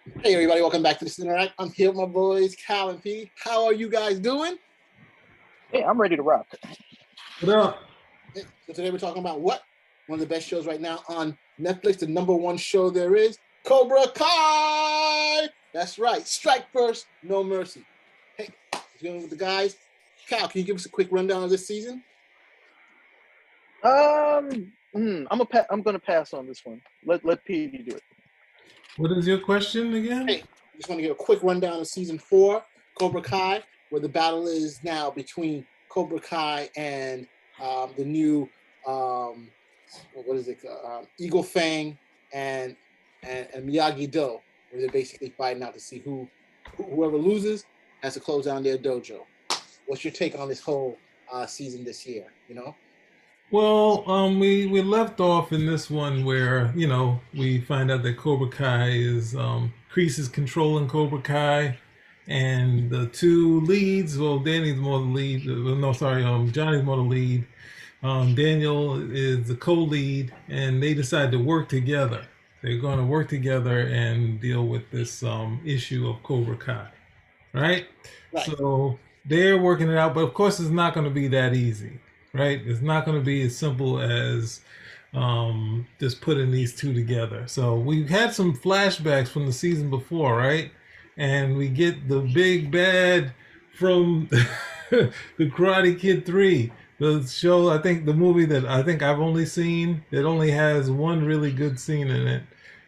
Hey everybody, welcome back to the Interact. I'm here with my boys, Cal and P. How are you guys doing? Hey, I'm ready to rock. What up? So today we're talking about what? One of the best shows right now on Netflix, the number one show there is, Cobra Kai! That's right, strike first, no mercy. Hey, dealing with the guys. Cal, can you give us a quick rundown of this season? I'm gonna pass on this one. Let Petey do it. What is your question again? Hey, I just want to give a quick rundown of season 4, Cobra Kai, where the battle is now between Cobra Kai and the new what is it? Eagle Fang and Miyagi Do, where they're basically fighting out to see whoever loses has to close down their dojo. What's your take on this whole season this year? You know, Well, we left off in this one where we find out that Cobra Kai is Kreese is controlling Cobra Kai, and the two leads. Well, Danny's more the lead. No, sorry, Johnny's more the lead. Daniel is the co-lead, and they decide to work together. They're going to work together and deal with this issue of Cobra Kai, right? right? So they're working it out, but of course, it's not going to be that easy, right? It's not going to be as simple as just putting these two together. So we've had some flashbacks from the season before, right? And we get the big bad from the Karate Kid 3. The show, I think the movie that I think I've only seen, it only has one really good scene in it,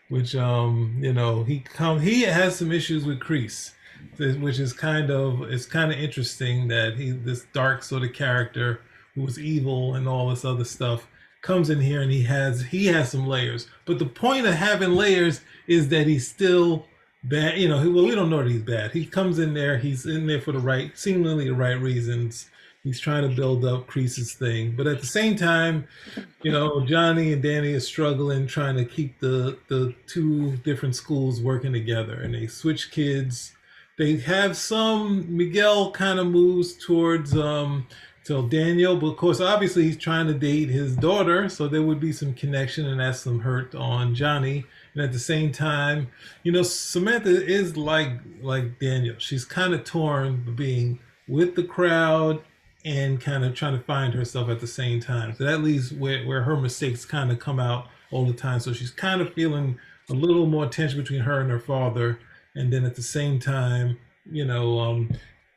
which he has some issues with Kreese, which is kind of interesting that this dark sort of character who was evil and all this other stuff comes in here and he has some layers. But the point of having layers is that he's still bad. We don't know that he's bad. He comes in there, he's in there for seemingly the right reasons. He's trying to build up Kreese's thing, but at the same time, Johnny and Danny are struggling, trying to keep the two different schools working together, and they switch kids. They have some Miguel kind of moves towards Daniel, but of course, obviously, he's trying to date his daughter, so there would be some connection, and that's some hurt on Johnny. And at the same time, Samantha is like Daniel. She's kind of torn being with the crowd and kind of trying to find herself at the same time. So that leaves where her mistakes kind of come out all the time. So she's kind of feeling a little more tension between her and her father. And then at the same time,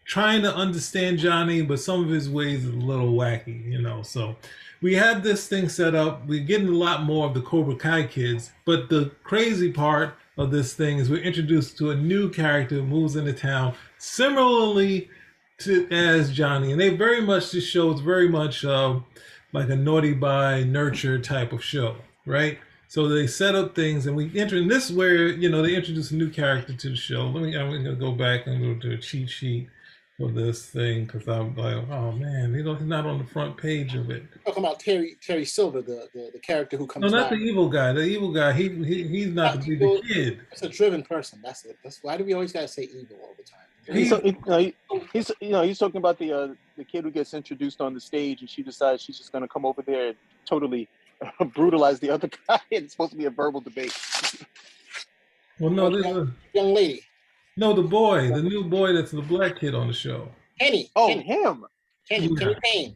trying to understand Johnny, but some of his ways are a little wacky, So we had this thing set up. We're getting a lot more of the Cobra Kai kids. But the crazy part of this thing is we're introduced to a new character who moves into town. Similarly, as Johnny, and they very much, this show is very much like a naughty by nurture type of show, right? So they set up things, and we enter, and this is where they introduce a new character to the show. I'm gonna go back and go to a cheat sheet for this thing because I'm like, oh man, he's not on the front page of it. Talking about Terry Silver, the character who comes. No, not the evil guy. The evil guy, he's not the kid. It's a driven person. That's it. That's why do we always gotta say evil all the time? He's talking about the kid who gets introduced on the stage, and she decides she's just going to come over there and totally brutalize the other guy. And it's supposed to be a verbal debate. Well, no, this is young lady. No, the new boy that's the black kid on the show. Kenny. Oh, Kenny. him. Kenny Payne.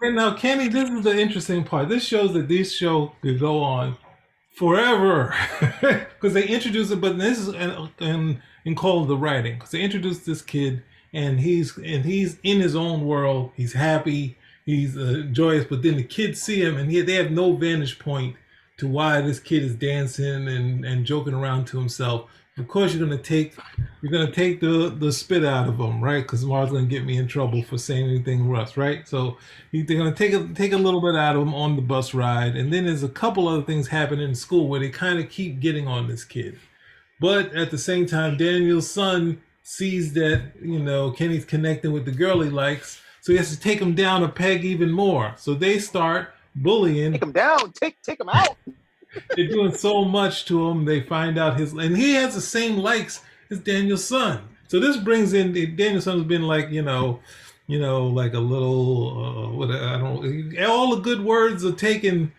Now, Kenny, this is the interesting part. This shows that this show could go on forever because they introduce it, but this is in Call of the Writing, because they introduced this kid and he's in his own world. He's happy, he's joyous, but then the kids see him and they have no vantage point to why this kid is dancing and joking around to himself. Of course, you're gonna take the spit out of him, right? Because Mar's gonna get me in trouble for saying anything rough, right? So they're gonna take a little bit out of him on the bus ride, and then there's a couple other things happening in school where they kind of keep getting on this kid. But at the same time, Daniel's son sees that Kenny's connecting with the girl he likes, so he has to take him down a peg even more. So they start bullying. Take him down. Take him out. They're doing so much to him. They find out and he has the same likes as Daniel's son. So this brings in Daniel's son has been like like a little I don't. All the good words are taken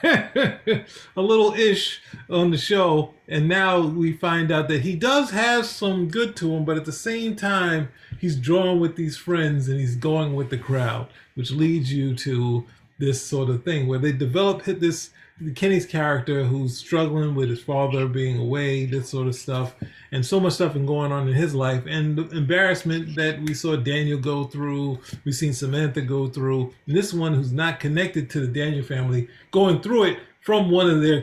a little ish on the show, and now we find out that he does have some good to him, but at the same time, he's drawn with these friends and he's going with the crowd, which leads you to this sort of thing where they develop this Kenny's character who's struggling with his father being away, this sort of stuff, and so much stuff going on in his life, and the embarrassment that we saw Daniel go through, we've seen Samantha go through, and this one who's not connected to the Daniel family going through it from one of their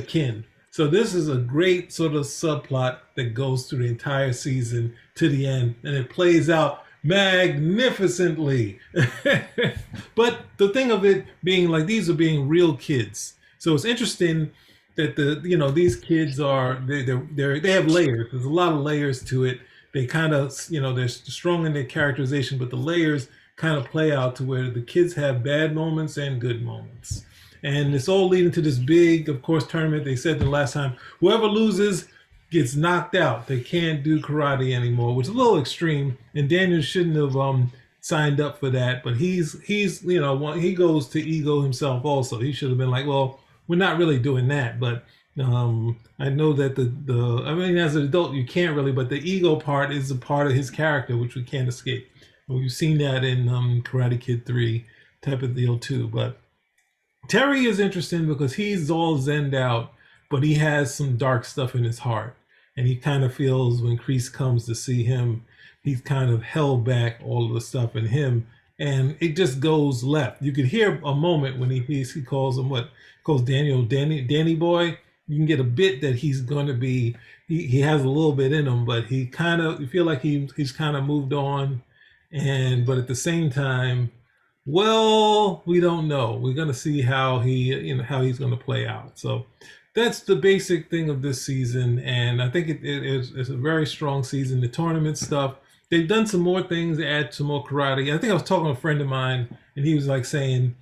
kin. So this is a great sort of subplot that goes through the entire season to the end, and it plays out magnificently. But the thing of it being like these are being real kids, so it's interesting that these kids are they have layers. There's a lot of layers to it. They kind of they're strong in their characterization, but the layers kind of play out to where the kids have bad moments and good moments, and it's all leading to this big, of course, tournament. They said the last time whoever loses gets knocked out. They can't do karate anymore, which is a little extreme. And Daniel shouldn't have signed up for that. But he's he goes to ego himself also. He should have been like, well, we're not really doing that. But I know that I mean, as an adult, you can't really. But the ego part is a part of his character, which we can't escape. We've seen that in Karate Kid 3 type of deal too. But Terry is interesting because he's all zenned out, but he has some dark stuff in his heart. And he kind of feels when Kreese comes to see him, he's kind of held back all of the stuff in him. And it just goes left. You could hear a moment when he calls him calls Daniel Danny boy. You can get a bit that he's going to be, he has a little bit in him, but you feel like he's kind of moved on. But at the same time, well, we don't know. We're going to see how how he's going to play out. So that's the basic thing of this season, and I think it's a very strong season. The tournament stuff, they've done some more things to add some more karate. I think I was talking to a friend of mine, and he was like saying,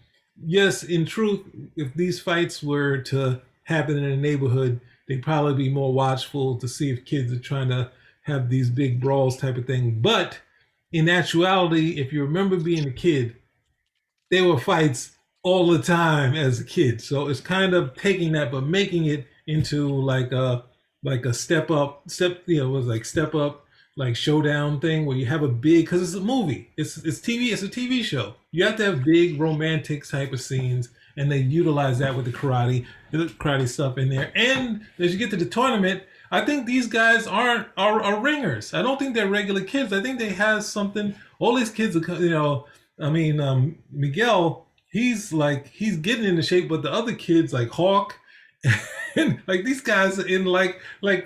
yes, in truth, if these fights were to happen in a neighborhood, they'd probably be more watchful to see if kids are trying to have these big brawls type of thing. But in actuality, if you remember being a kid, there were fights all the time as a kid. So it's kind of taking that, but making it into like a step up, like showdown thing where you have a big, because it's a movie, it's TV, it's a TV show. You have to have big romantic type of scenes, and they utilize that with the karate stuff in there. And as you get to the tournament, I think these guys are ringers. I don't think they're regular kids. I think they have something. All these kids are, Miguel, he's getting into shape, but the other kids like Hawk, and like these guys are in like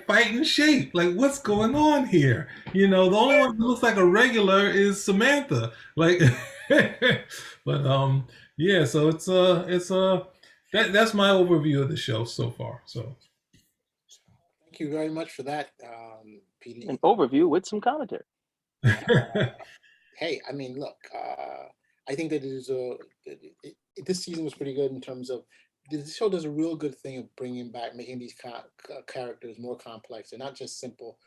fighting shape. Like, what's going on here? The only one who looks like a regular is Samantha. Like, but yeah. So it's that's my overview of the show so far. So thank you very much for that, PD. An overview with some commentary. Hey, I mean, look, I think that this season was pretty good in terms of the show does a real good thing of making these characters more complex. They're not just simple.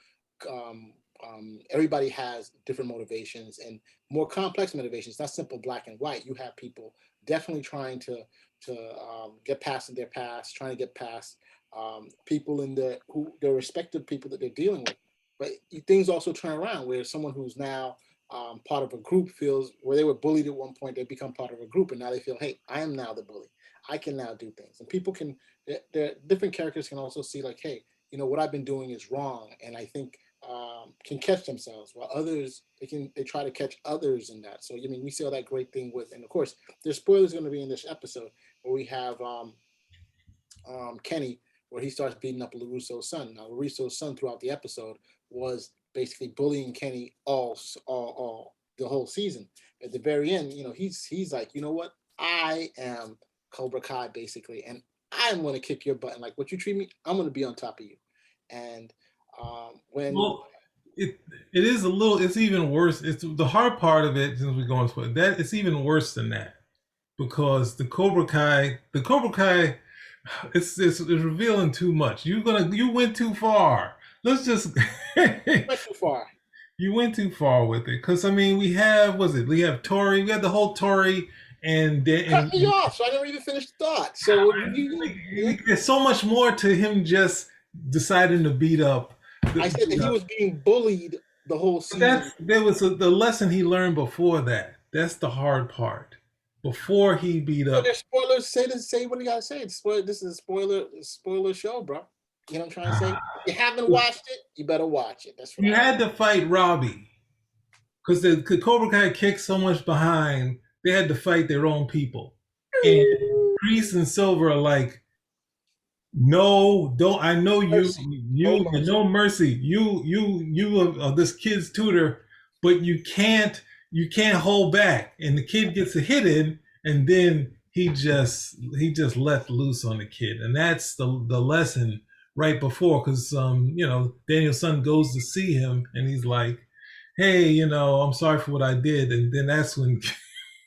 Everybody has different motivations and more complex motivations. Not simple black and white. You have people definitely trying to get past in their past, trying to get past people in their respective people that they're dealing with. But things also turn around where someone who's now part of a group feels where they were bullied at one point, they become part of a group, and now they feel, hey, I am now the bully. I can now do things. And people different characters can also see like, hey, what I've been doing is wrong. And I think can catch themselves, while others, they try to catch others in that. So, we see all that great thing with, and of course, there's spoilers going to be in this episode where we have Kenny, where he starts beating up LaRusso's son. Now, LaRusso's son throughout the episode was basically bullying Kenny all the whole season. At the very end, he's like, you know what? I am Cobra Kai basically, and I'm going to kick your butt. And like what you treat me, I'm going to be on top of you. And it is a little. It's even worse. It's the hard part of it since we're going to that. It's even worse than that because the Cobra Kai, it's revealing too much. You went too far. Let's just went too far. You went too far with it because we have Tori. We had the whole Tori and Cut then me off, so I never even finished the thought. So there's so much more to him just deciding to beat up. I said that he was being bullied the whole But season. the lesson he learned before that. That's the hard part. Before he beat So up. there's spoilers. Say what you gotta say. This is a spoiler show, bro. You know what I'm trying to say? If you haven't watched it, you better watch it. That's what You had to fight Robbie because the Cobra Kai kicked so much behind. They had to fight their own people, and Priest and Silver are like, no, don't. I know you, mercy. No mercy. no mercy. You are this kid's tutor, but you can't hold back. And the kid gets a hit in, and then he just let loose on the kid, and that's the lesson right before, because Daniel's son goes to see him, and he's like, hey, I'm sorry for what I did, and then that's when.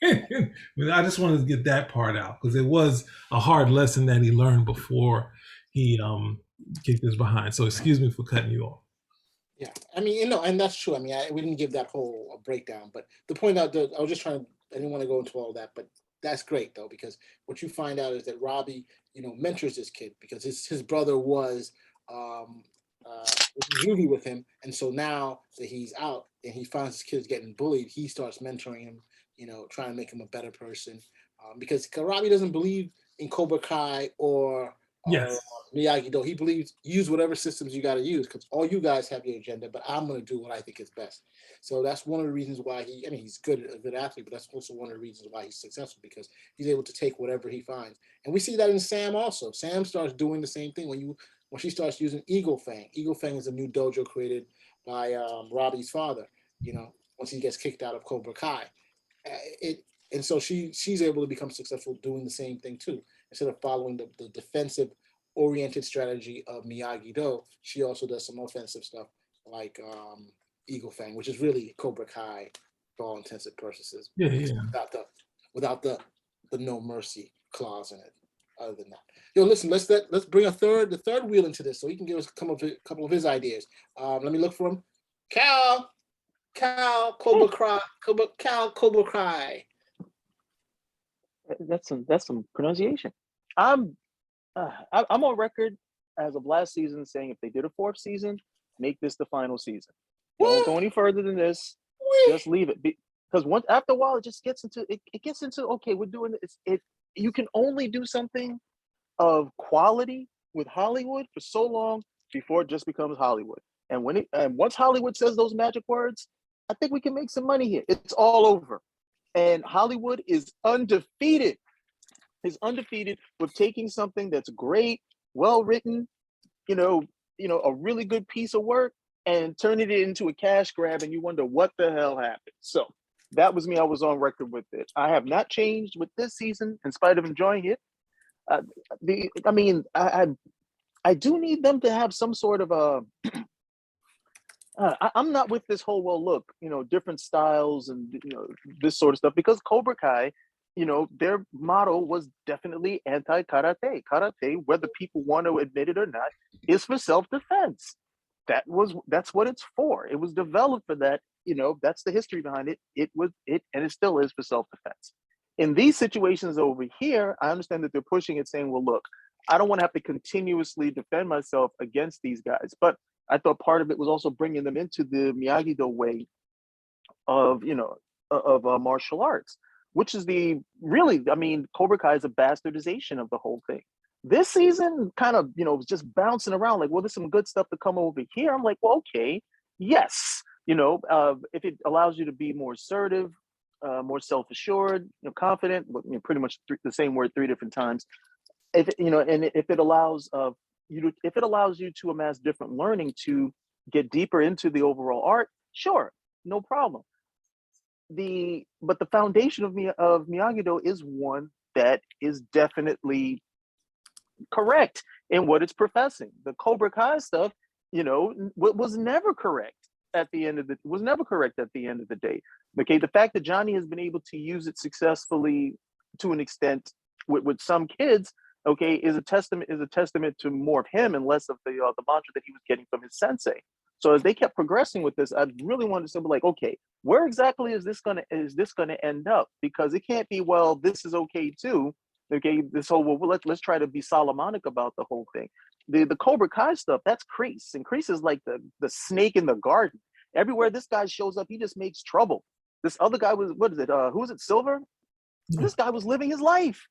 I just wanted to get that part out because it was a hard lesson that he learned before he kicked his behind. So excuse me for cutting you off. Yeah, I mean, and that's true. I mean, we didn't give that whole breakdown, but the point out that I was just trying to, I didn't want to go into all that, but that's great though, because what you find out is that Robbie, mentors this kid because his brother was juvie with him, and so now that he's out and he finds his kids getting bullied, he starts mentoring him, trying to make him a better person, because Robbie doesn't believe in Cobra Kai or Yes. Miyagi Do. He believes use whatever systems you got to use because all you guys have your agenda, but I'm going to do what I think is best. So that's one of the reasons why he's a good athlete, but that's also one of the reasons why he's successful because he's able to take whatever he finds. And we see that in Sam also. Sam starts doing the same thing when she starts using Eagle Fang. Eagle Fang is a new dojo created by Robbie's father, once he gets kicked out of Cobra Kai. And so she's able to become successful doing the same thing too. Instead of following the defensive oriented strategy of Miyagi Do, she also does some offensive stuff like Eagle Fang, which is really Cobra Kai for all intensive purposes. Yeah. Without the no mercy clause in it. Other than that, listen, let's bring the third wheel into this so he can give us a couple of his ideas. Let me look for him. Cal Cobra Kai. That's some pronunciation. I'm on record as of last season saying if they did a fourth season, make this the final season. Don't go any further than this. Just leave it because after a while it just gets into okay, we're doing it. You can only do something of quality with Hollywood for so long before it just becomes Hollywood. And once Hollywood says those magic words, I think we can make some money here. It's all over. And Hollywood is undefeated. With taking something that's great, well written, a really good piece of work, and turning it into a cash grab, and you wonder what the hell happened. So that was me. I was on record with it. I have not changed with this season, in spite of enjoying it. I do need them to have some sort of a. I'm not with this whole look, different styles and this sort of stuff because Cobra Kai, their motto was definitely anti-karate. Karate, whether people want to admit it or not, is for self-defense. That's what it's for. It was developed for that. That's the history behind it. And it still is for self-defense. In these situations over here, I understand that they're pushing it, saying, well, look, I don't want to have to continuously defend myself against these guys, but I thought part of it was also bringing them into the Miyagi-Do way of martial arts, which is Cobra Kai is a bastardization of the whole thing. This season kind of, was just bouncing around like, well, there's some good stuff to come over here. I'm like, well, okay, yes. If it allows you to be more assertive, more self-assured, confident, pretty much the same word 3 different times. If it allows you to amass different learning to get deeper into the overall art, sure, no problem. But the foundation of Miyagi-Do is one that is definitely correct in what it's professing. The Cobra Kai stuff, was never correct at the end of the day. Okay, the fact that Johnny has been able to use it successfully to an extent with some kids, okay, is a testament to more of him and less of the mantra that he was getting from his sensei. So as they kept progressing with this, I really wanted to be like, okay, where exactly is this gonna end up? Because it can't be, well, this is okay too. Okay, this whole, well, let's try to be Solomonic about the whole thing. The Cobra Kai stuff, that's Kreese, and Kreese is like the snake in the garden. Everywhere this guy shows up, he just makes trouble. This other guy was, what is it? Who is it? Silver? Yeah. This guy was living his life.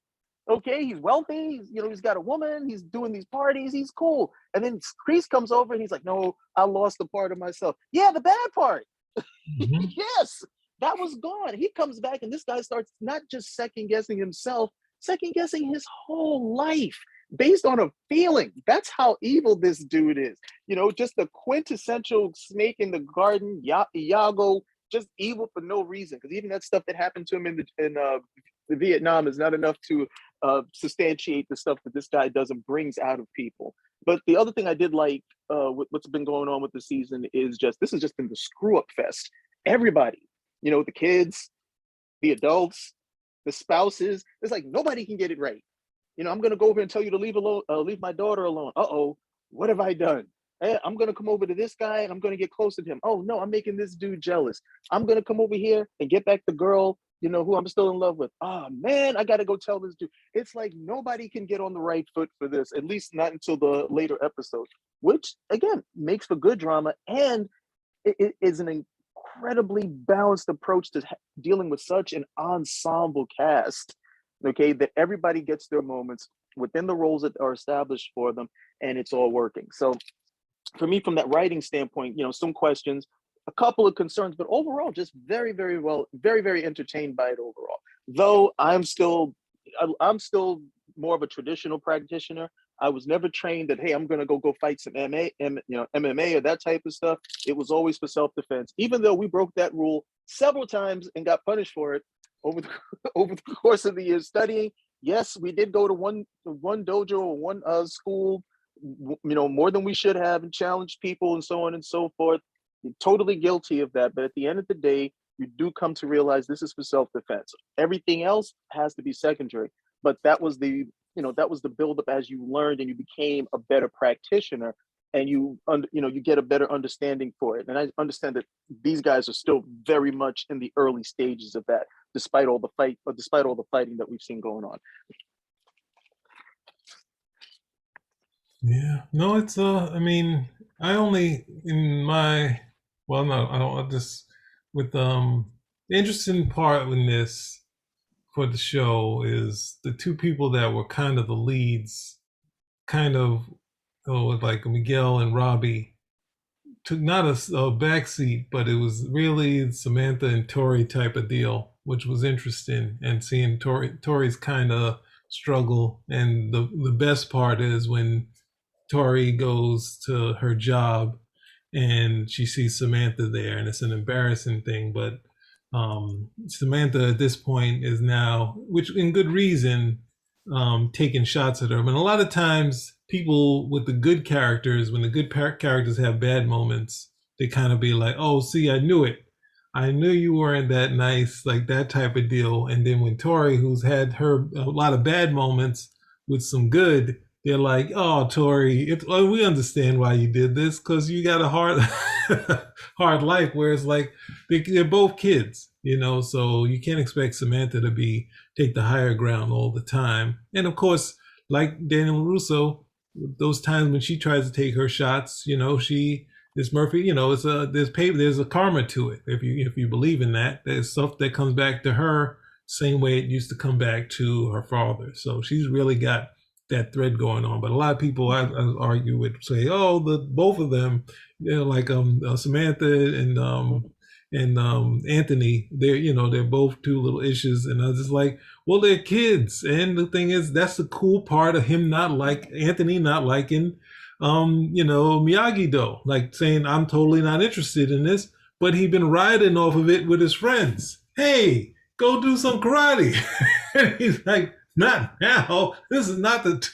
Okay, he's wealthy. He's got a woman. He's doing these parties. He's cool. And then Kreese comes over and he's like, "No, I lost a part of myself." Yeah, the bad part. Mm-hmm. Yes, that was gone. He comes back and this guy starts not just second guessing himself, second guessing his whole life based on a feeling. That's how evil this dude is. Just the quintessential snake in the garden, Iago, just evil for no reason. Because even that stuff that happened to him in the Vietnam is not enough to substantiate the stuff that this guy does and brings out of people. But the other thing I did like, what's been going on with the season is this has just been the screw up fest. Everybody, the kids, the adults, the spouses, it's like nobody can get it right. I'm gonna go over and tell you to leave my daughter alone. Uh-oh, what have I done? Hey, I'm gonna come over to this guy and I'm gonna get closer to him. Oh no, I'm making this dude jealous. I'm gonna come over here and get back the girl, who I'm still in love with. Oh man, I gotta go tell this dude. It's like nobody can get on the right foot for this, at least not until the later episodes, which again makes for good drama, and it is an incredibly balanced approach to dealing with such an ensemble cast. Okay, that everybody gets their moments within the roles that are established for them, and it's all working. So for me, from that writing standpoint, some questions, a couple of concerns, but overall, just very, very well, very, very entertained by it overall. Though I'm still more of a traditional practitioner. I was never trained that, hey, I'm gonna go fight some MMA or that type of stuff. It was always for self-defense, even though we broke that rule several times and got punished for it over the course of the years studying. Yes, we did go to one dojo or one school, more than we should have, and challenge people and so on and so forth. You're totally guilty of that. But at the end of the day, you do come to realize this is for self-defense. Everything else has to be secondary. But that was the buildup as you learned and you became a better practitioner, and you get a better understanding for it. And I understand that these guys are still very much in the early stages of that, despite all the fighting that we've seen going on. Yeah. No, it's I mean, I only in my well no, I don't I just with the interesting part in this for the show is the two people that were kind of the leads, kind of like Miguel and Robbie took not a backseat, but it was really Samantha and Tori type of deal, which was interesting, and seeing Tori's kind of struggle. And the best part is when Tori goes to her job and she sees Samantha there, and it's an embarrassing thing, but Samantha at this point is now, which in good reason, taking shots at her. And a lot of times, people with the good characters, when the good characters have bad moments, they kind of be like, "Oh, see, I knew it. I knew you weren't that nice," like that type of deal. And then when Tori, who's had a lot of bad moments with some good, they're like, "Oh, Tori, we understand why you did this because you got a hard, hard life." Whereas, like, they're both kids, so you can't expect Samantha to take the higher ground all the time. And of course, like Daniel Russo, those times when she tries to take her shots, she is Murphy. There's a karma to it. If you believe in that, there's stuff that comes back to her same way it used to come back to her father. So she's really got that thread going on. But a lot of people I argue with say, "Oh, both of them, like Samantha and Anthony, they're both two little issues." And I was just like, well, they're kids. And the thing is, that's the cool part of him Anthony not liking Miyagi Do, like saying, "I'm totally not interested in this," but he'd been riding off of it with his friends. "Hey, go do some karate." And he's like, "Not now. This is not the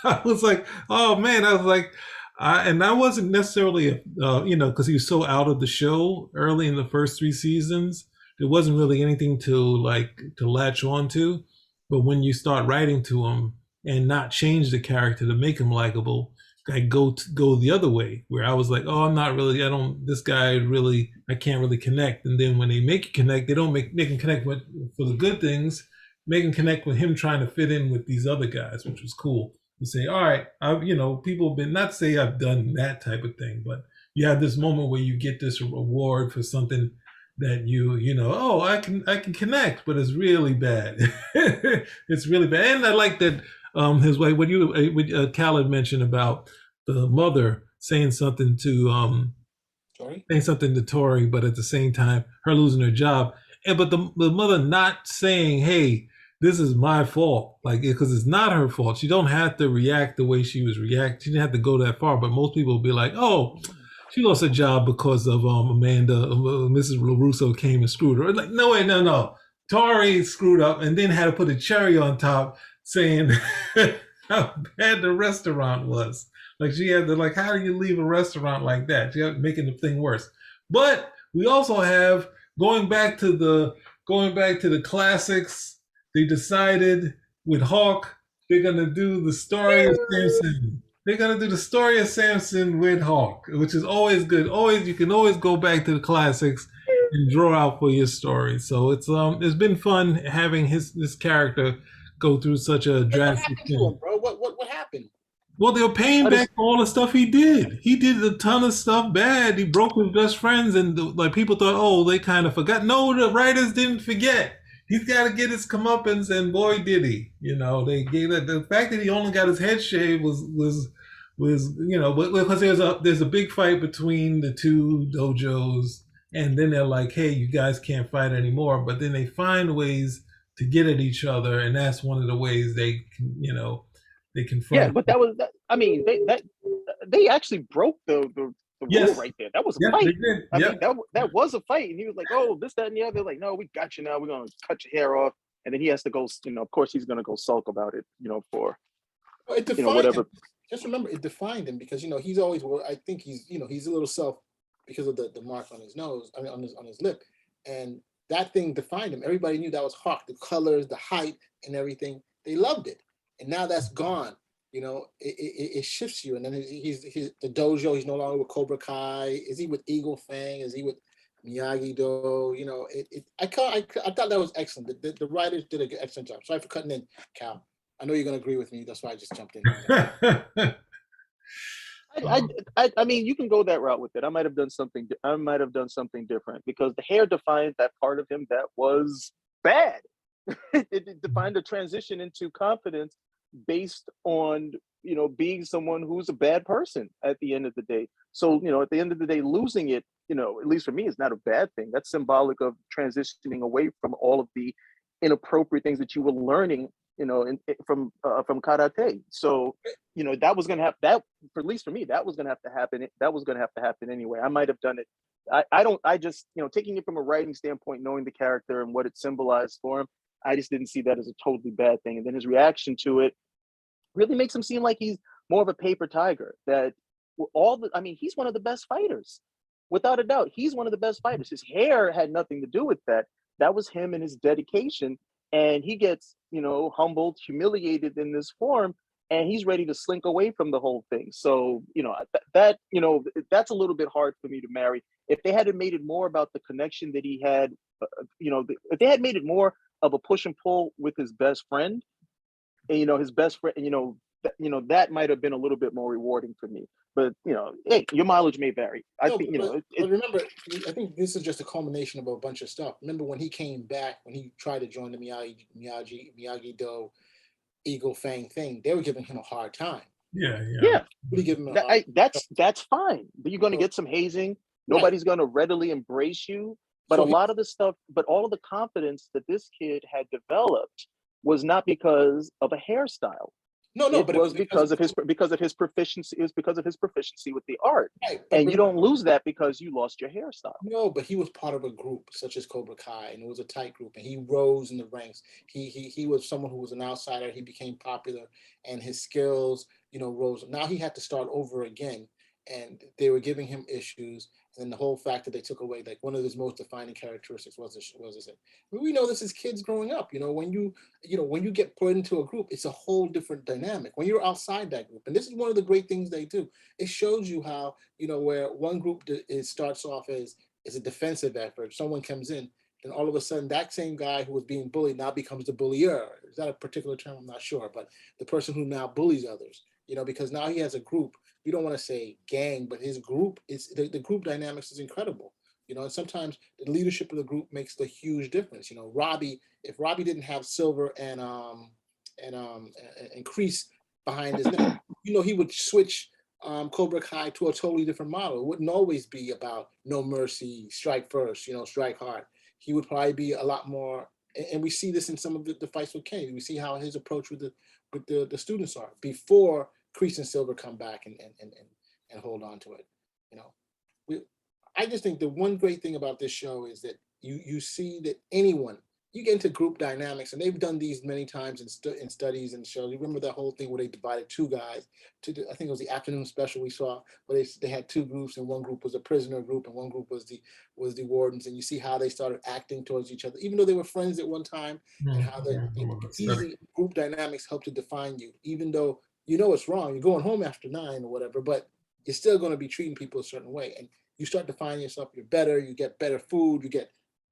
I was like, oh man, I was like, and I wasn't necessarily, because he was so out of the show early in the first 3 seasons. There wasn't really anything to latch on to. But when you start writing to him and not change the character to make him likable, go the other way, where I was like, oh, I'm not really, I don't, this guy really, I can't really connect. And then when they make you connect, they don't make him connect with for the good things, make him connect with him trying to fit in with these other guys, which was cool. You say, all right, people have been, not to say I've done that type of thing, but you have this moment where you get this reward for something that oh, I can connect, but it's really bad. It's really bad. And I like that his way, what Khaled mentioned about the mother saying something to Tori, but at the same time her losing her job, and but the mother not saying, hey, this is my fault, like, because it's not her fault. She don't have to react the way she was reacting. She didn't have to go that far. But most people will be like, oh, she lost her job because of Mrs. LaRusso came and screwed her. Like, no way, no. Tori screwed up and then had to put a cherry on top saying how bad the restaurant was. Like, she had to, like, how do you leave a restaurant like that? She had making the thing worse. But we also have going back to the classics. They decided with Hawk they're gonna do the story of Samson. They're gonna do the story of Samson with Hawk, which is always good. Always, you can always go back to the classics and draw out for your story. So it's been fun having this character go through such a drastic thing. Bro, what happened? Well, they were paying back for all the stuff he did. He did a ton of stuff bad. He broke with best friends, and people thought, oh, they kind of forgot. No, the writers didn't forget. He's got to get his comeuppance, and boy, did he! They gave it. The fact that he only got his head shaved was because there's a big fight between the two dojos, and then they're like, hey, you guys can't fight anymore. But then they find ways to get at each other, and that's one of the ways they can, they confront. Yeah, but I mean, they actually broke the rule right there. That was a fight. I mean, that was a fight, and he was like, "Oh, this, that, and the other." They're like, "No, we got you now. We're gonna cut your hair off," and then he has to go. Of course, he's gonna go sulk about it. For whatever. Him. Just remember, it defined him because he's always. I think he's he's a little self because of the mark on his nose. I mean, on his lip, and that thing defined him. Everybody knew that was Hawk. The colors, the height, and everything. They loved it. And now that's gone. It shifts you. And then he's the dojo. He's no longer with Cobra Kai. Is he with Eagle Fang? Is he with Miyagi Do? I thought that was excellent. The writers did an excellent job. Sorry for cutting in, Cal. I know you're going to agree with me. That's why I just jumped in. I mean, you can go that route with it. I might have done something different because the hair defined that part of him that was bad. It defined a transition into confidence based on being someone who's a bad person at the end of the day. So at the end of the day, losing it, at least for me, is not a bad thing. That's symbolic of transitioning away from all of the inappropriate things that you were learning from karate. So that was gonna have that, for at least for me, that was gonna have to happen. That was gonna have to happen anyway. I might have done it. I just taking it from a writing standpoint, knowing the character and what it symbolized for him, I just didn't see that as a totally bad thing. And then his reaction to it really makes him seem like he's more of a paper tiger. That he's one of the best fighters, without a doubt. He's one of the best fighters. His hair had nothing to do with that. That was him and his dedication. And he gets, humbled, humiliated in this form, and he's ready to slink away from the whole thing. So, that's a little bit hard for me to marry. If they had made it more about the connection that he had, if they had made it more of a push and pull with his best friend, and his best friend, that might have been a little bit more rewarding for me. But hey, your mileage may vary. Remember, I think this is just a culmination of a bunch of stuff. Remember when he came back, when he tried to join the Miyagi Do Eagle Fang thing, they were giving him a hard time. Yeah. That's fine. But you're going to get some hazing. Nobody's going to readily embrace you. But all of the confidence that this kid had developed was not because of a hairstyle. But it was because of his proficiency. It was because of his proficiency with the art. Right, and you don't lose that because you lost your hairstyle. No, but he was part of a group such as Cobra Kai, and it was a tight group, and he rose in the ranks. He was someone who was an outsider. He became popular, and his skills, rose. Now he had to start over again, and they were giving him issues. And the whole fact that they took away, like, one of his most defining characteristics was this. We know this as kids growing up. When you get put into a group, it's a whole different dynamic. When you're outside that group, and this is one of the great things they do. It shows you how, where one group starts off as a defensive effort. Someone comes in, and all of a sudden, that same guy who was being bullied now becomes the bullier. Is that a particular term? I'm not sure, but the person who now bullies others. Because now he has a group. We don't want to say gang, but his group is the group dynamics is incredible. And sometimes the leadership of the group makes the huge difference. Robbie, if Robbie didn't have Silver and Kreese behind his neck, he would switch Cobra Kai to a totally different model. It wouldn't always be about no mercy, strike first, strike hard. He would probably be a lot more, and we see this in some of the fights with Kenny. We see how his approach with the students are before Kreese and Silver come back and hold on to it. I just think the one great thing about this show is that you see that you get into group dynamics, and they've done these many times in studies and shows. You remember that whole thing where they divided two guys I think it was the afternoon special we saw, where they had two groups, and one group was a prisoner group and one group was the wardens, and you see how they started acting towards each other, even though they were friends at one time, and how the easy group dynamics help to define you, even though it's wrong. You're going home after 9 or whatever, but you're still going to be treating people a certain way, and you start defining yourself. You're better. You get better food.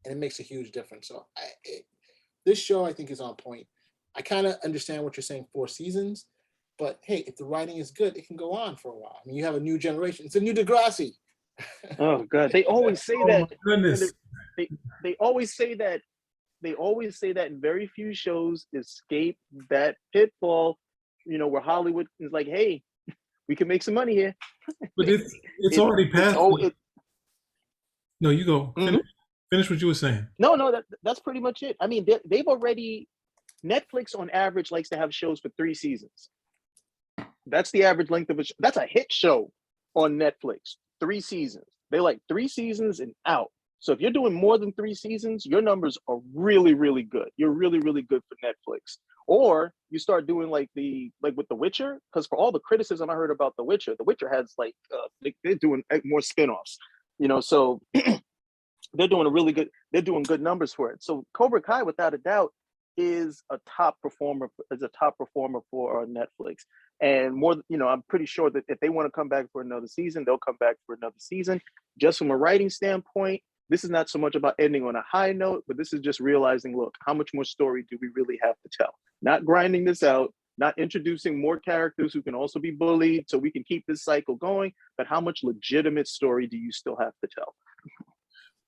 And it makes a huge difference. So this show, I think, is on point. I kind of understand what you're saying, 4 seasons, but hey, if the writing is good, it can go on for a while. I mean, you have a new generation. It's a new Degrassi. Oh God, they always say that. Goodness. They always say that. They always say that, and very few shows escape that pitfall. Where Hollywood is like, hey, we can make some money here. But it's already past. No, you go. Finish what you were saying. No, that's pretty much it. I mean, they've already, Netflix on average likes to have shows for 3 seasons. That's the average length of a show. That's a hit show on Netflix. 3 seasons. They like 3 seasons and out. So if you're doing more than 3 seasons, your numbers are really, really good. You're really, really good for Netflix. Or you start doing like with The Witcher, because for all the criticism I heard about The Witcher has they're doing more spinoffs. So they're doing good numbers for it. So Cobra Kai, without a doubt, is a top performer for Netflix. And more, I'm pretty sure that if they want to come back for another season, they'll come back for another season. Just from a writing standpoint, this is not so much about ending on a high note, but this is just realizing, look, how much more story do we really have to tell? Not grinding this out, not introducing more characters who can also be bullied so we can keep this cycle going, but how much legitimate story do you still have to tell?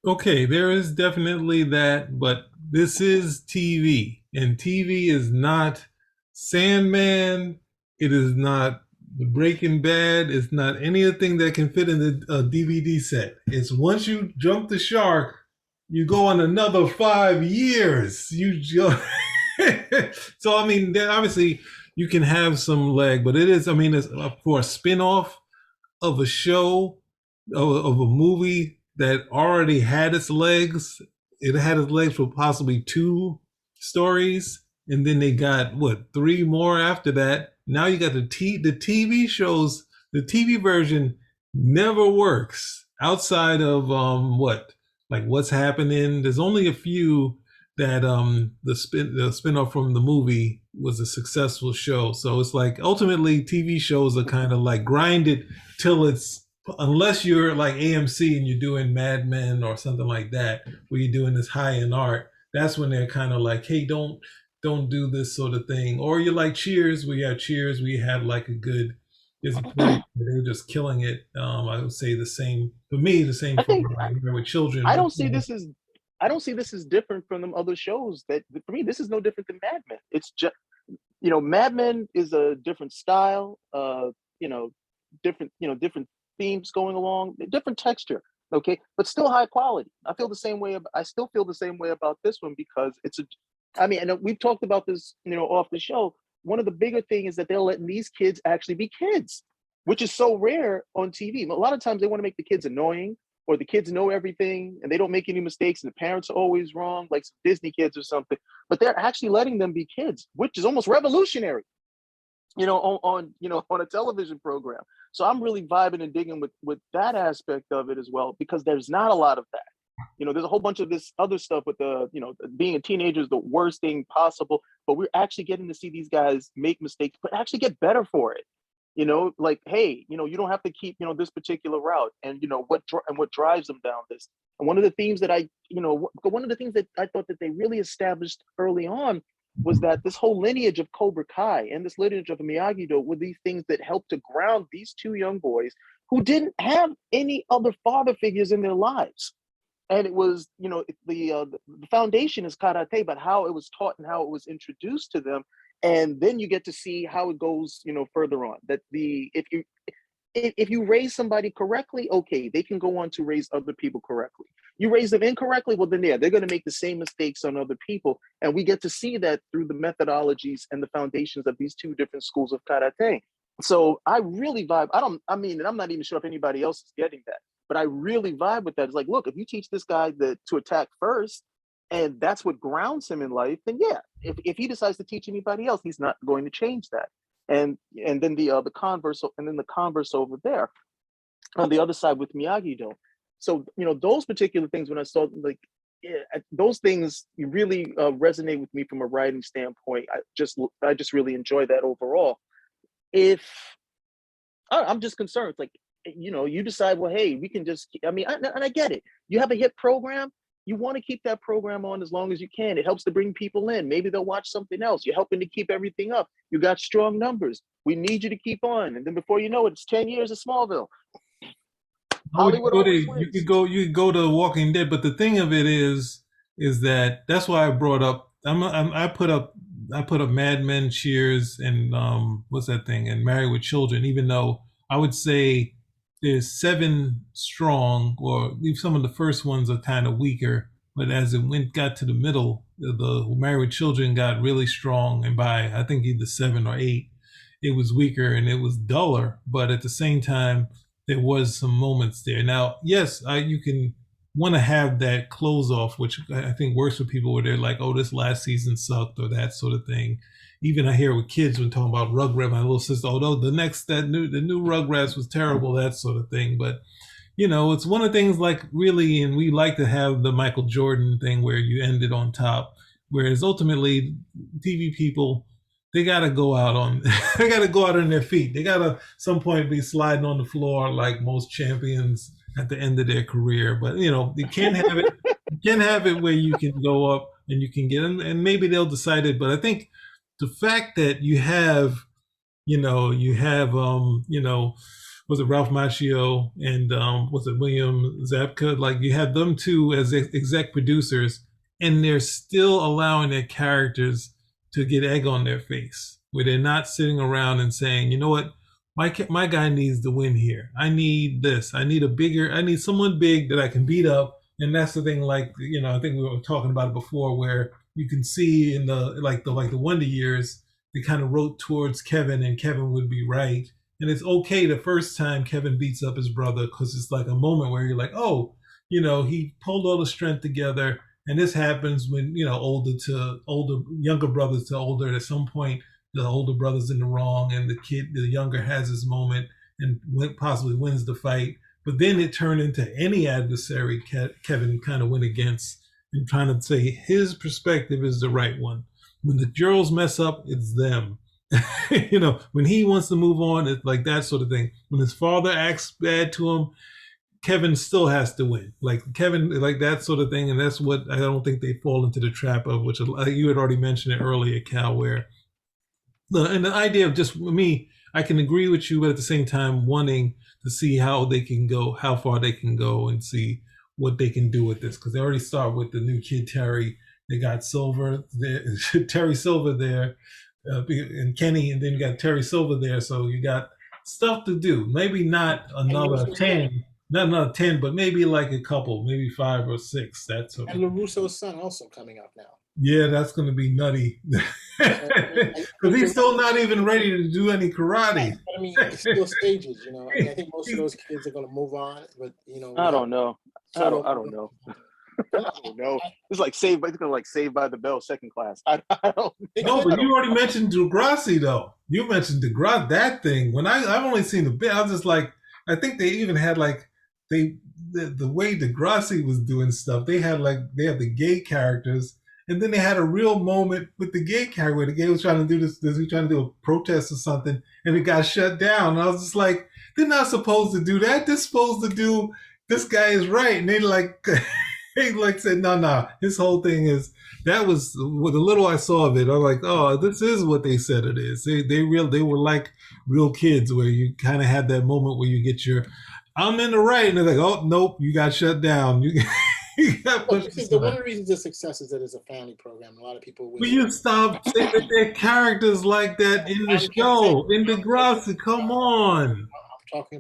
Okay, there is definitely that, but this is TV, and TV is not Sandman. It is not the Breaking Bad. It's not anything that can fit in a DVD set. It's once you jump the shark, you go on another 5 years. So I mean, obviously you can have some leg, but it's for a spin-off of a show of a movie that already had its legs. It had its legs for possibly 2 stories, and then they got 3 more after that. Now you got the TV shows. The TV version never works outside of what's happening. There's only a few that the spinoff from the movie was a successful show. So it's like ultimately TV shows are kind of like grinded till it's, unless you're like AMC and you're doing Mad Men or something like that, where you're doing this high-end art, that's when they're kind of like, hey, don't do this sort of thing. Or you're like Cheers, we have like a good, there's a point where they're just killing it. I would say the same, for me, the same for with children. I don't see this as different from them other shows. That for me, this is no different than Mad Men. It's just, Mad Men is a different style, different themes going along, different texture, okay, but still high quality. I still feel the same way about this one, because and we've talked about this, off the show. One of the bigger things is that they're letting these kids actually be kids, which is so rare on TV. A lot of times they want to make the kids annoying, or the kids know everything and they don't make any mistakes and the parents are always wrong, like some Disney kids or something, but they're actually letting them be kids, which is almost revolutionary. on a television program. So I'm really vibing and digging with that aspect of it as well, because there's not a lot of that. There's a whole bunch of this other stuff with being a teenager is the worst thing possible, but we're actually getting to see these guys make mistakes, but actually get better for it. Like, hey, you don't have to keep, this particular route, and what drives them down this. And one of the themes that one of the things that I thought that they really established early on was that this whole lineage of Cobra Kai and this lineage of Miyagi-Do were these things that helped to ground these two young boys who didn't have any other father figures in their lives. And it was, the foundation is karate, but how it was taught and how it was introduced to them. And then you get to see how it goes, further on. That if you raise somebody correctly, okay, they can go on to raise other people correctly. You raise them incorrectly, well, then they're going to make the same mistakes on other people. And we get to see that through the methodologies and the foundations of these two different schools of karate. So I really vibe. And I'm not even sure if anybody else is getting that, but I really vibe with that. It's like, look, if you teach this guy to attack first, and that's what grounds him in life, then yeah, if he decides to teach anybody else, he's not going to change that. And then the converse, and then the converse over there on the other side with Miyagi-Do. So those particular things, when I saw, like, those things really resonate with me from a writing standpoint. I just really enjoy that overall. If I'm just concerned, it's like, you decide, well, hey, we can just, and I get it. You have a hit program. You want to keep that program on as long as you can. It helps to bring people in. Maybe they'll watch something else. You're helping to keep everything up. You got strong numbers. We need you to keep on. And then before you know it, it's 10 years of Smallville. Hollywood always wins. You could go to Walking Dead, but the thing of it is that's why I brought up. I put up Mad Men, Cheers, and what's that thing, and Married with Children. Even though I would say there's 7 strong, or some of the first ones are kind of weaker, but as it got to the middle, the Married with Children got really strong, and by I think either 7 or 8, it was weaker and it was duller. But at the same time, there was some moments there. Now, yes, you can want to have that close off, which I think works for people where they're like, oh, this last season sucked, or that sort of thing. Even I hear with kids when talking about Rugrats, my little sister, although the new Rugrats was terrible, that sort of thing. But it's one of the things, like, really, and we like to have the Michael Jordan thing where you end it on top. Whereas ultimately, TV people, they gotta go out on their feet. They gotta some point be sliding on the floor like most champions at the end of their career. But you can't have it. You can have it where you can go up and you can get them, and maybe they'll decide it. But I think the fact that you have, was it Ralph Macchio and was it William Zabka? Like, you have them two as exec producers, and they're still allowing their characters to get egg on their face, where they're not sitting around and saying, you know what, my guy needs to win here. I need this. I need someone big that I can beat up. And that's the thing. Like, I think we were talking about it before, where you can see in the Wonder Years, they kind of wrote towards Kevin, and Kevin would be right. And it's okay the first time Kevin beats up his brother, because it's like a moment where you're like, oh, he pulled all the strength together. And this happens when, younger brothers to older. At some point, the older brother's in the wrong, and the younger has his moment and possibly wins the fight. But then it turned into any adversary Kevin kind of went against, and trying to say his perspective is the right one. When the girls mess up, it's them. When he wants to move on, it's like that sort of thing. When his father acts bad to him, Kevin still has to win. Like Kevin, like that sort of thing. And that's what I don't think they fall into the trap of, which you had already mentioned it earlier, Cal, where the idea of just me, I can agree with you, but at the same time wanting to see how far they can go, and see what they can do with this. Because they already start with the new kid, Terry. They got Silver there, Terry Silver there, and Kenny, and then you got Terry Silver there. So you got stuff to do. Maybe not another 10. Not another 10, but maybe like a couple, maybe 5 or 6. That's okay. And LaRusso's son also coming up now. Yeah, that's going to be nutty. Because he's still not even ready to do any karate. I mean, it's still stages, I think most of those kids are going to move on, but I don't know. I don't know. don't know. It's like it's gonna like Saved by the Bell second class. I don't. No, but you already mentioned Degrassi though. You mentioned Degrassi, that thing. When I've only seen the bit, I was just like, I think they even had like the way Degrassi was doing stuff. They had the gay characters, and then they had a real moment with the gay character where the gay was trying to do this. He was trying to do a protest or something, and it got shut down. And I was just like, they're not supposed to do that. They're supposed to do, this guy is right, and they like. He like said, no. His whole thing is, that was with the little I saw of it. I'm like, oh, this is what they said it is. They were like real kids, where you kind of had that moment where you get your, I'm in the right, and they're like, oh nope, you got shut down. You got pushed aside. One of the reasons of success is that it's a family program. A lot of people. Will you stop saying that there are characters like that in the show, in Degrassi? Come on.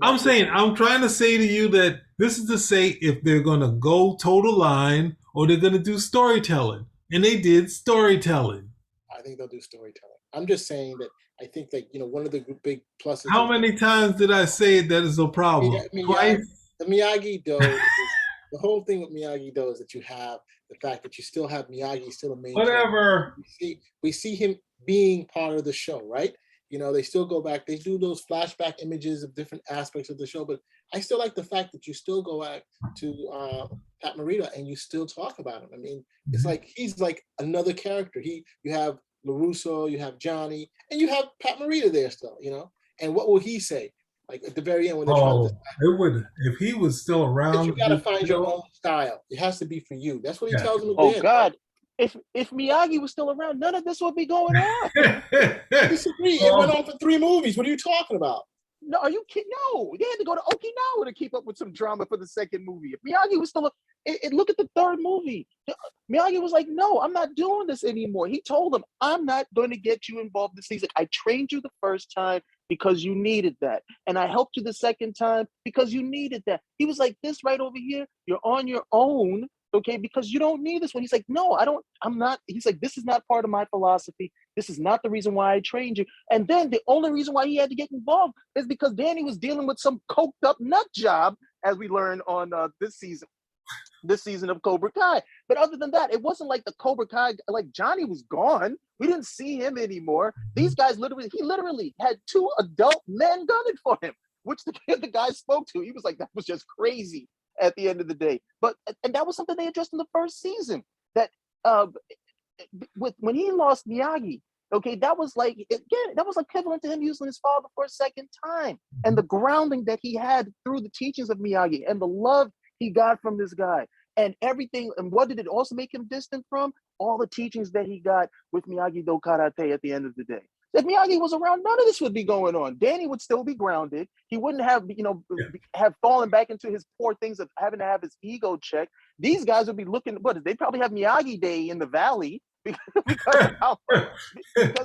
I'm trying to say to you that this is to say if they're going to go total line or they're going to do storytelling. And they did storytelling. I think they'll do storytelling. I'm just saying that I think that, one of the big pluses. How many times did I say that is a problem? Twice? The Miyagi-Do, the whole thing with Miyagi-Do is that you have the fact that you still have Miyagi still a main whatever. We see him being part of the show, right? They still go back. They do those flashback images of different aspects of the show. But I still like the fact that you still go back to Pat Morita and you still talk about him. I mean, it's like he's like another character. You have LaRusso, you have Johnny, and you have Pat Morita there still, And what will he say? Like at the very end when they're trying to it would, if he was still around. You got to find your own style. It has to be for you. That's what he tells them. Oh God. If Miyagi was still around, none of this would be going on. Disagree. It went on for 3 movies. What are you talking about? No, are you kidding? No, they had to go to Okinawa to keep up with some drama for the second movie. If Miyagi was still, look at the third movie. Miyagi was like, "No, I'm not doing this anymore." He told them, "I'm not going to get you involved this season. I trained you the first time because you needed that, and I helped you the second time because you needed that." He was like, "This right over here, you're on your own." Okay, because you don't need this one. He's like, no, I'm not. He's like, this is not part of my philosophy. This is not the reason why I trained you. And then the only reason why he had to get involved is because Danny was dealing with some coked up nut job, as we learned on this season of Cobra Kai. But other than that, it wasn't like the Cobra Kai, like Johnny was gone. We didn't see him anymore. These guys he literally had 2 adult men gunning for him, which the guy spoke to. He was like, that was just crazy. At the end of the day, and that was something they addressed in the first season. That when he lost Miyagi, okay, that was like equivalent to him using his father for a second time, and the grounding that he had through the teachings of Miyagi and the love he got from this guy and everything. And what did it also make him distant from? All the teachings that he got with Miyagi-Do karate at the end of the day. If Miyagi was around, none of this would be going on. Danny would still be grounded. He wouldn't have, have fallen back into his poor things of having to have his ego checked. These guys would be looking, they'd probably have Miyagi Day in the Valley because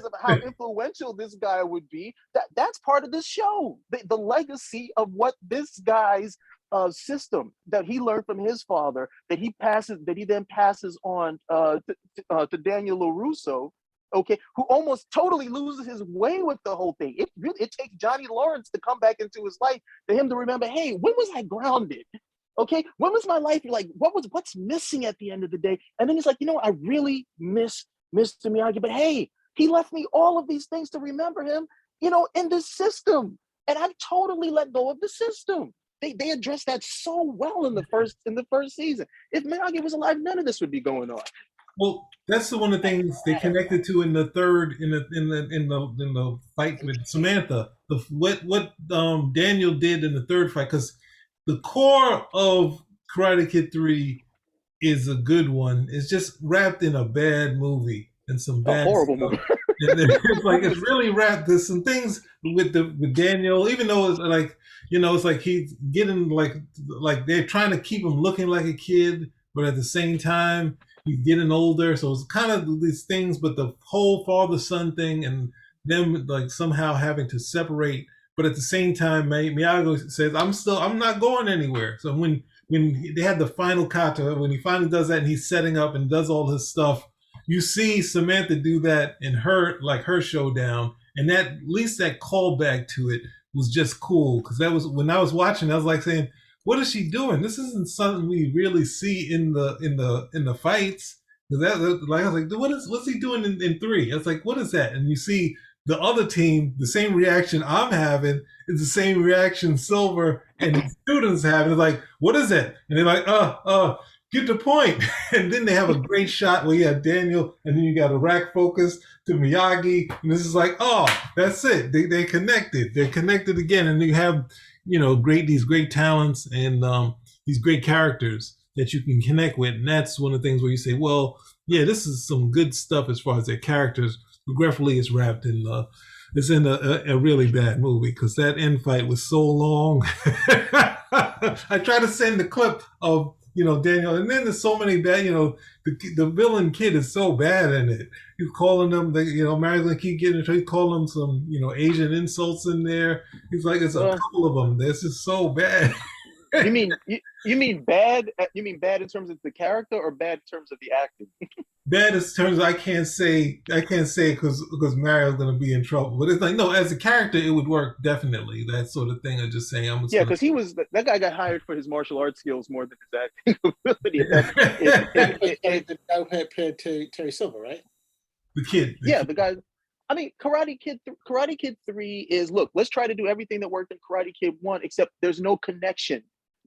of how influential this guy would be. That's part of this show. The legacy of what this guy's system that he learned from his father, that he then passes on to Daniel LaRusso. Okay, who almost totally loses his way with the whole thing. It takes Johnny Lawrence to come back into his life for him to remember, hey, when was I grounded? Okay, when was my life like? What's missing at the end of the day? And then he's like, I really miss Mr. Miyagi, but hey, he left me all of these things to remember him, in this system, and I've totally let go of the system. They addressed that so well in the first season. If Miyagi was alive, none of this would be going on. Well, that's one of the things they connected to in the third in the fight with Samantha. What Daniel did in the third fight, because the core of Karate Kid 3 is a good one. It's just wrapped in a bad movie and some bad horrible movie. It's really wrapped. There's some things with Daniel, even though it's like it's like he's getting like they're trying to keep him looking like a kid, but at the same time he's getting older, so it's kind of these things. But the whole father-son thing and them like somehow having to separate, but at the same time, Miyagi says, "I'm not going anywhere." So when they had the final kata, when he finally does that and he's setting up and does all his stuff, you see Samantha do that in her showdown, and at least that callback to it was just cool, because that was when I was watching, I was like saying, what is she doing? This isn't something we really see in the fights. Like I was like, what's he doing in 3? It's like, what is that? And you see the other team, the same reaction I'm having is the same reaction Silver and his students have. It's like, what is it? And they're like, get the point. And then they have a great shot where you have Daniel, and then you got a rack focus to Miyagi, and this is like, oh, that's it. They connected. They're connected again, and you have these great talents and these great characters that you can connect with, and that's one of the things where you say, well, yeah, this is some good stuff as far as their characters. Regretfully, it's wrapped in it's in a really bad movie because that end fight was so long. I tried to send the clip of Daniel, and then there's so many bad. The villain kid is so bad in it. He's calling them, Mary's gonna keep getting into. He's calling them some Asian insults in there. He's like, it's a couple of them. This is so bad. You mean bad? You mean bad in terms of the character, or bad in terms of the acting? Bad in terms of I can't say because Mario's gonna be in trouble. But it's like, no, as a character, it would work definitely. That sort of thing. I'm just saying. Yeah, because that guy got hired for his martial arts skills more than his acting ability. That compared to Terry Silver, right? The kid. The guy. I mean, Karate Kid 3 is, look, let's try to do everything that worked in Karate Kid 1, except there's no connection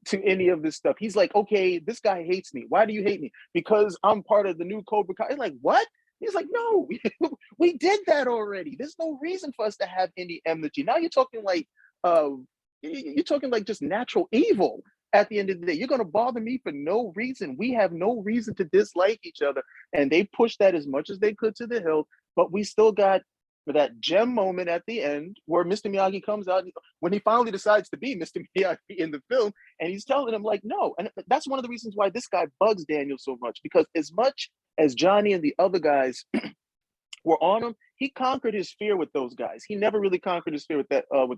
to any of this stuff. He's like, okay, this guy hates me. Why do you hate me? Because I'm part of the new Cobra Kai. He's like, what? He's like, no, we did that already. There's no reason for us to have any enmity. Now you're talking like just natural evil. At the end of the day, you're going to bother me for no reason. We have no reason to dislike each other. And they pushed that as much as they could to the hill, but we still got that gem moment at the end where Mr. Miyagi comes out when he finally decides to be Mr. Miyagi in the film, and he's telling him like, no. And that's one of the reasons why this guy bugs Daniel so much, because as much as Johnny and the other guys were on him, he conquered his fear with those guys. He never really conquered his fear with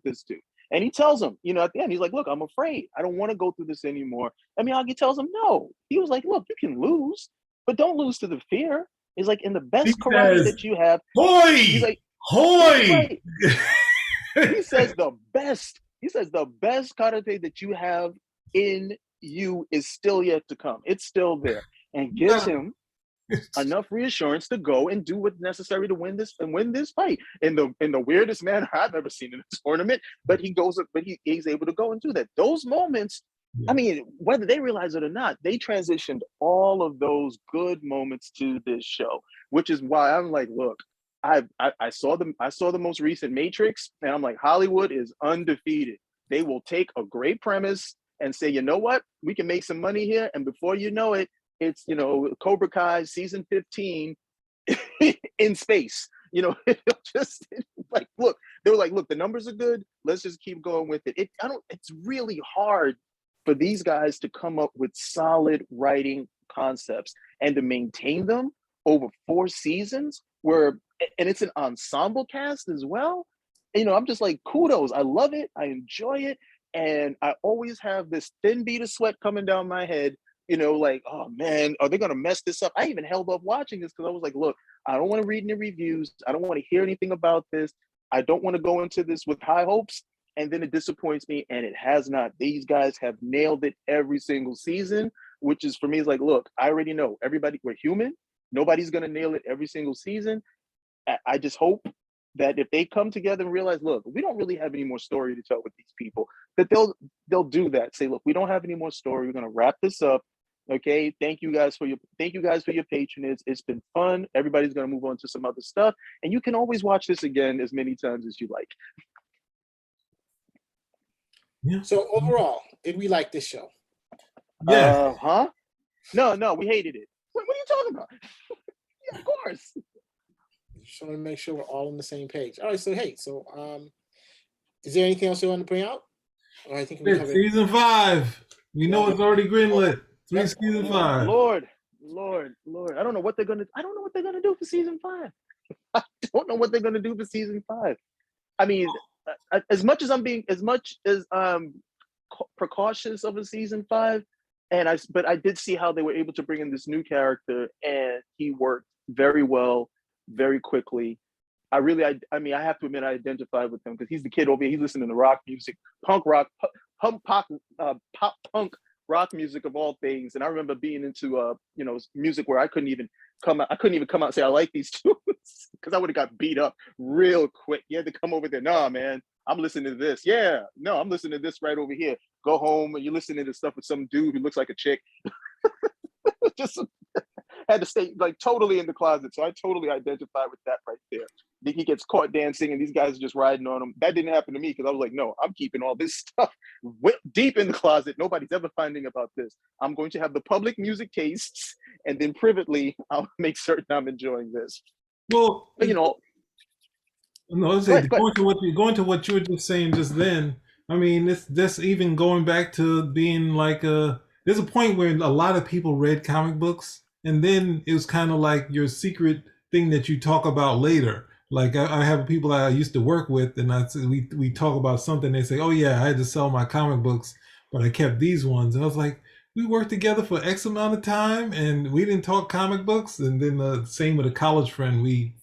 this dude. And he tells him, at the end, he's like, look, I'm afraid. I don't want to go through this anymore. And Miyagi tells him, no. He was like, look, you can lose, but don't lose to the fear. He's like, in the best karate that you have. Hoi! He's like, hoi! Right. He says the best karate that you have in you is still yet to come. It's still there. And gives him enough reassurance to go and do what's necessary to win this fight in the weirdest manner I've ever seen in a tournament. But he's able to go and do that. Those moments, I mean, whether they realize it or not, they transitioned all of those good moments to this show, which is why I'm like, look, I saw the most recent Matrix, and I'm like, Hollywood is undefeated. They will take a great premise and say, you know what, we can make some money here, and before you know it, it's Cobra Kai season 15 in space. Just like, look, they were like, look, the numbers are good. Let's just keep going with it. It's really hard for these guys to come up with solid writing concepts and to maintain them over 4 seasons and it's an ensemble cast as well. I'm just like, kudos. I love it. I enjoy it. And I always have this thin bead of sweat coming down my head, like, oh man, are they going to mess this up? I even held up watching this because I was like, look, I don't want to read any reviews. I don't want to hear anything about this. I don't want to go into this with high hopes. And then it disappoints me, and it has not. These guys have nailed it every single season, which is, for me, is like, look, I already know everybody, we're human. Nobody's going to nail it every single season. I just hope that if they come together and realize, look, we don't really have any more story to tell with these people, that they'll do that. Say, look, we don't have any more story. We're going to wrap this up. Okay. Thank you guys for your patronage. It's been fun. Everybody's going to move on to some other stuff. And you can always watch this again as many times as you like. Yeah. So overall, did we like this show? Yeah. No, we hated it. What are you talking about? Yeah, of course. Just want to make sure we're all on the same page. All right, so is there anything else you want to bring out? Or I think we covered season 5. We know it's already greenlit. Season 5. Lord. I don't know what they're gonna do for season 5. I don't know what they're gonna do for season 5. I mean, as much as precautious of a season 5, but I did see how they were able to bring in this new character, and he worked very well, very quickly. I have to admit, I identified with him because he's the kid over here. He's listening to rock music, punk pop punk rock music of all things. And I remember being into music where I couldn't even come out and say I like these tunes because I would have got beat up real quick. You had to come over there. Nah, man, I'm listening to this. Yeah, no, I'm listening to this right over here. Go home and you're listening to stuff with some dude who looks like a chick. Just had to stay like totally in the closet. So I totally identify with that right there. Then he gets caught dancing and these guys are just riding on him. That didn't happen to me because I was like, no, I'm keeping all this stuff deep in the closet. Nobody's ever finding about this. I'm going to have the public music tastes and then privately I'll make certain I'm enjoying this. Well, but, no, going to what you were just saying just then. I mean, this even going back to being like there's a point where a lot of people read comic books, and then it was kind of like your secret thing that you talk about later. Like I have people I used to work with, and we talk about something. They say, "Oh yeah, I had to sell my comic books, but I kept these ones." And I was like, "We worked together for X amount of time, and we didn't talk comic books." And then same with a college friend, we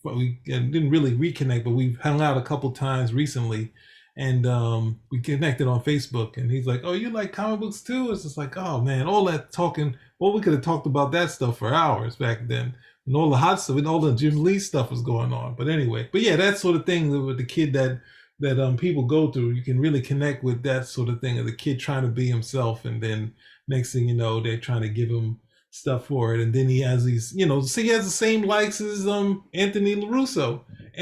didn't really reconnect, but we've hung out a couple times recently, and we connected on Facebook. And he's like, "Oh, you like comic books too?" It's just like, oh man, all that talking. Well, we could have talked about that stuff for hours back then. And all the hot stuff and all the Jim Lee stuff was going on. But anyway, yeah, that sort of thing with the kid that people go through, you can really connect with that sort of thing of the kid trying to be himself, and then next thing you know, they're trying to give him stuff for it, and then he has these, he has the same likes as Anthony LaRusso,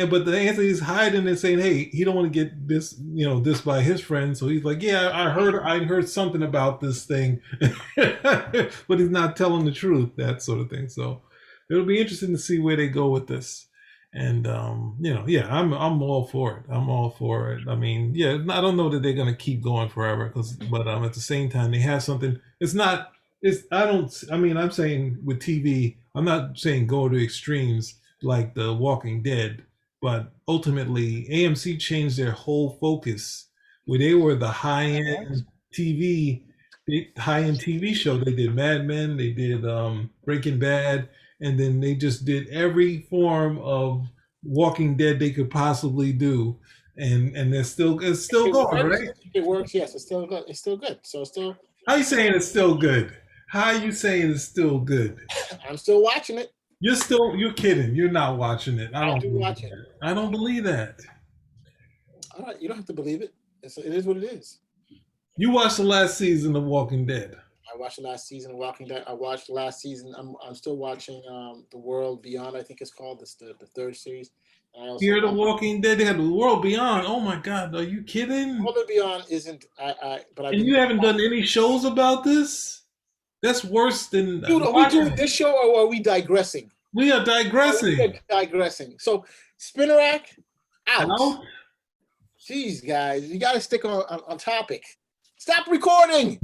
but the Anthony's hiding and saying, hey, he don't want to get this, this by his friend, so he's like, yeah, I heard something about this thing, but he's not telling the truth, that sort of thing. So it'll be interesting to see where they go with this. And yeah, I'm all for it. I'm all for it. I mean, yeah, I don't know that they're gonna keep going forever, but at the same time, they have something. I'm saying with TV, I'm not saying go to extremes like The Walking Dead, but ultimately AMC changed their whole focus where they were the high-end TV show. They did Mad Men, they did Breaking Bad, and then they just did every form of Walking Dead they could possibly do, and it's still going, right? It works, yes. It's still good. It's still good. So still. How you saying it's still good? How you saying it's still good? I'm still watching it. You're kidding. You're not watching it. I don't watch it. I don't believe that. All right, you don't have to believe it. It is what it is. You watched the last season of Walking Dead. I watched the last season of Walking Dead. I watched the last season. I'm still watching The World Beyond, I think it's called. It's the third series. Fear the Walking Dead. They had The World Beyond. Oh my God, are you kidding? World Beyond isn't. And you haven't done any shows about this? That's worse than. Dude, are we doing this show or are we digressing? We are digressing. So, Spinnerack out. Jeez, guys, you got to stick on topic. Stop recording.